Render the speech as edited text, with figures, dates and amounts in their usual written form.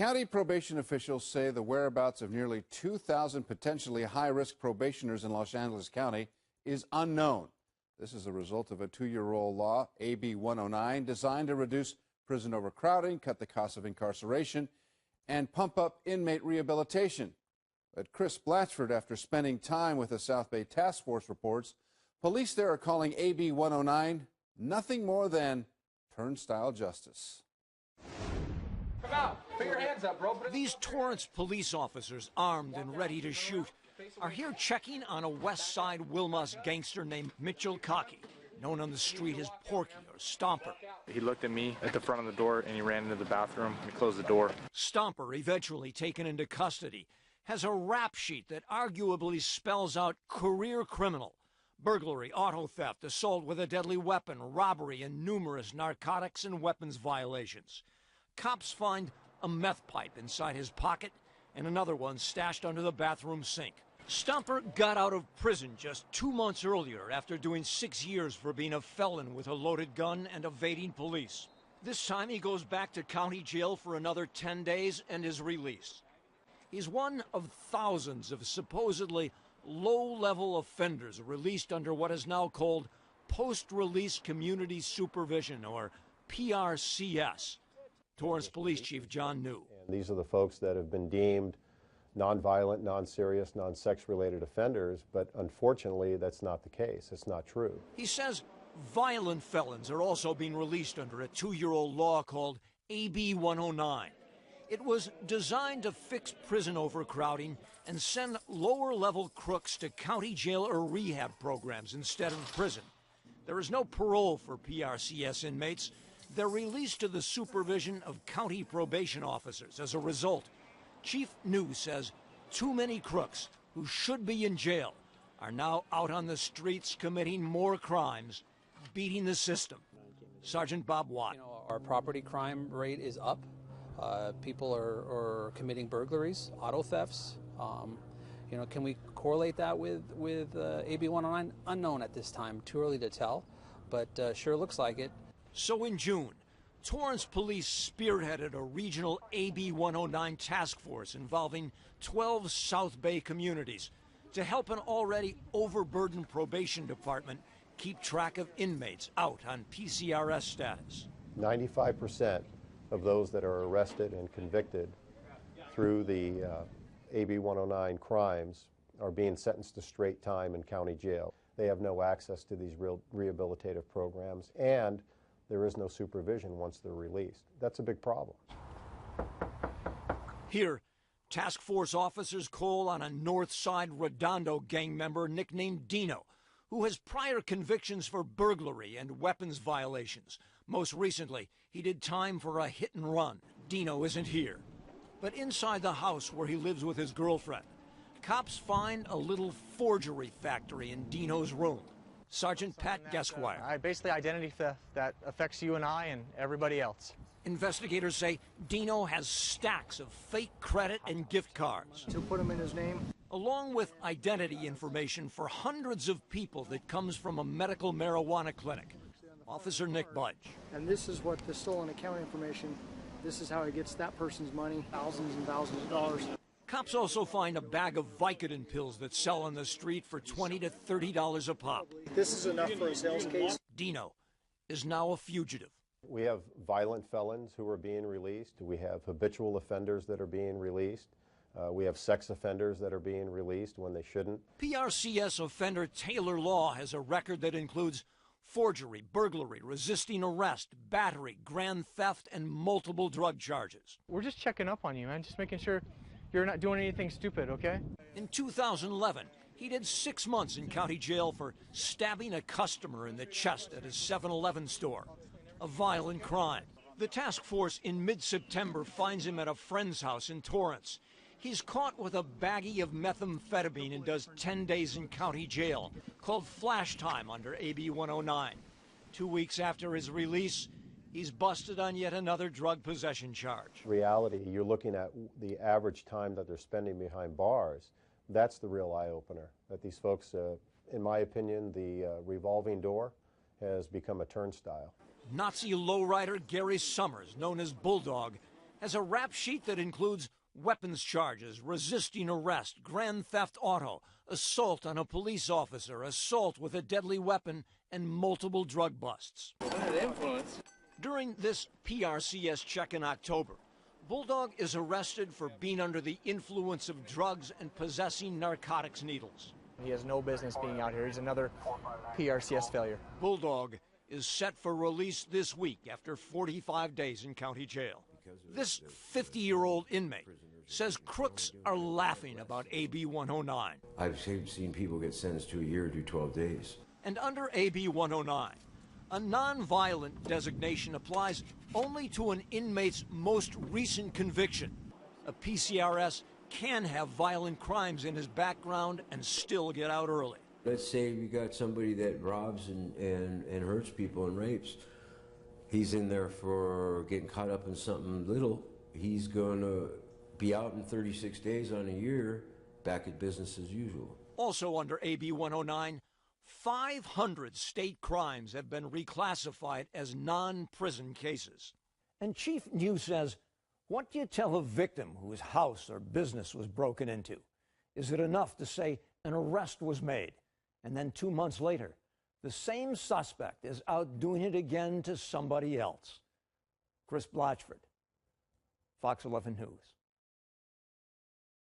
County probation officials say the whereabouts of nearly 2,000 potentially high-risk probationers in Los Angeles County is unknown. This is a result of a 2-year-old law, AB109, designed to reduce prison overcrowding, cut the cost of incarceration, and pump up inmate rehabilitation. But Chris Blatchford, after spending time with the South Bay Task Force, reports police there are calling AB109 nothing more than turnstile justice. Come out. Put your hands up, bro. These Torrance police officers, armed and ready to shoot, are here checking on a West Side Wilmos gangster named Mitchell Cockey, known on the street as Porky or Stomper. He looked at me at the front of the door and he ran into the bathroom and closed the door. Stomper, eventually taken into custody, has a rap sheet that arguably spells out career criminal: burglary, auto theft, assault with a deadly weapon, robbery, and numerous narcotics and weapons violations. Cops find a meth pipe inside his pocket and another one stashed under the bathroom sink. Stomper got out of prison just 2 months earlier after doing 6 years for being a felon with a loaded gun and evading police. This time he goes back to county jail for another 10 days and is released. He's one of thousands of supposedly low-level offenders released under what is now called Post-Release Community Supervision, or PRCS. Torrance Police Chief John New. And these are the folks that have been deemed non-violent, non-serious, non-sex-related offenders, but unfortunately that's not the case. It's not true. He says violent felons are also being released under a 2-year-old law called AB109. It was designed to fix prison overcrowding and send lower-level crooks to county jail or rehab programs instead of prison. There is no parole for PRCS inmates. They're released to the supervision of county probation officers. As a result, Chief New says too many crooks who should be in jail are now out on the streets committing more crimes, beating the system. Sergeant Bob Watt. Our property crime rate is up. People are committing burglaries, auto thefts. Can we correlate that with AB109? Unknown at this time. Too early to tell, but sure looks like it. So in June, Torrance police spearheaded a regional AB109 task force involving 12 South Bay communities to help an already overburdened probation department keep track of inmates out on PCRS status. 95% of those that are arrested and convicted through the AB109 crimes are being sentenced to straight time in county jail. They have no access to these real rehabilitative programs, and there is no supervision once they're released. That's a big problem. Here, task force officers call on a North Side Redondo gang member nicknamed Dino, who has prior convictions for burglary and weapons violations. Most recently, he did time for a hit and run. Dino isn't here. But inside the house where he lives with his girlfriend, cops find a little forgery factory in Dino's room. Sergeant Pat Gesquire. Basically identity theft that affects you and I and everybody else. Investigators say Dino has stacks of fake credit and gift cards. To put them in his name. Along with identity information for hundreds of people that comes from a medical marijuana clinic. Officer Nick Budge. And this is what the stolen account information, this is how he gets that person's money, thousands and thousands of dollars. Cops also find a bag of Vicodin pills that sell on the street for $20 to $30 a pop. This is enough for a sales case. Dino is now a fugitive. We have violent felons who are being released. We have habitual offenders that are being released. We have sex offenders that are being released when they shouldn't. PRCS offender Taylor Law has a record that includes forgery, burglary, resisting arrest, battery, grand theft, and multiple drug charges. We're just checking up on you, man. Just making sure you're not doing anything stupid, okay? In 2011, he did 6 months in county jail for stabbing a customer in the chest at a 7-Eleven store, a violent crime. The task force in mid-September finds him at a friend's house in Torrance. He's caught with a baggie of methamphetamine and does 10 days in county jail, called flash time under AB 109. 2 weeks after his release, he's busted on yet another drug possession charge. Reality, you're looking at the average time that they're spending behind bars. That's the real eye-opener, that these folks, in my opinion, the revolving door has become a turnstile. Nazi lowrider Gary Summers, known as Bulldog, has a rap sheet that includes weapons charges, resisting arrest, grand theft auto, assault on a police officer, assault with a deadly weapon, and multiple drug busts. During this PRCS check in October, Bulldog is arrested for being under the influence of drugs and possessing narcotics needles. He has no business being out here. He's another PRCS failure. Bulldog is set for release this week after 45 days in county jail. This 50-year-old inmate says crooks are laughing about AB 109. I've seen people get sentenced to a year to 12 days. And under AB 109, a nonviolent designation applies only to an inmate's most recent conviction. A PCRS can have violent crimes in his background and still get out early. Let's say we got somebody that robs and hurts people and rapes. He's in there for getting caught up in something little. He's going to be out in 36 days on a year, back at business as usual. Also under AB 109, 500 state crimes have been reclassified as non-prison cases. And Chief New says, what do you tell a victim whose house or business was broken into? Is it enough to say an arrest was made, and then 2 months later, the same suspect is out doing it again to somebody else? Chris Blatchford, Fox 11 News.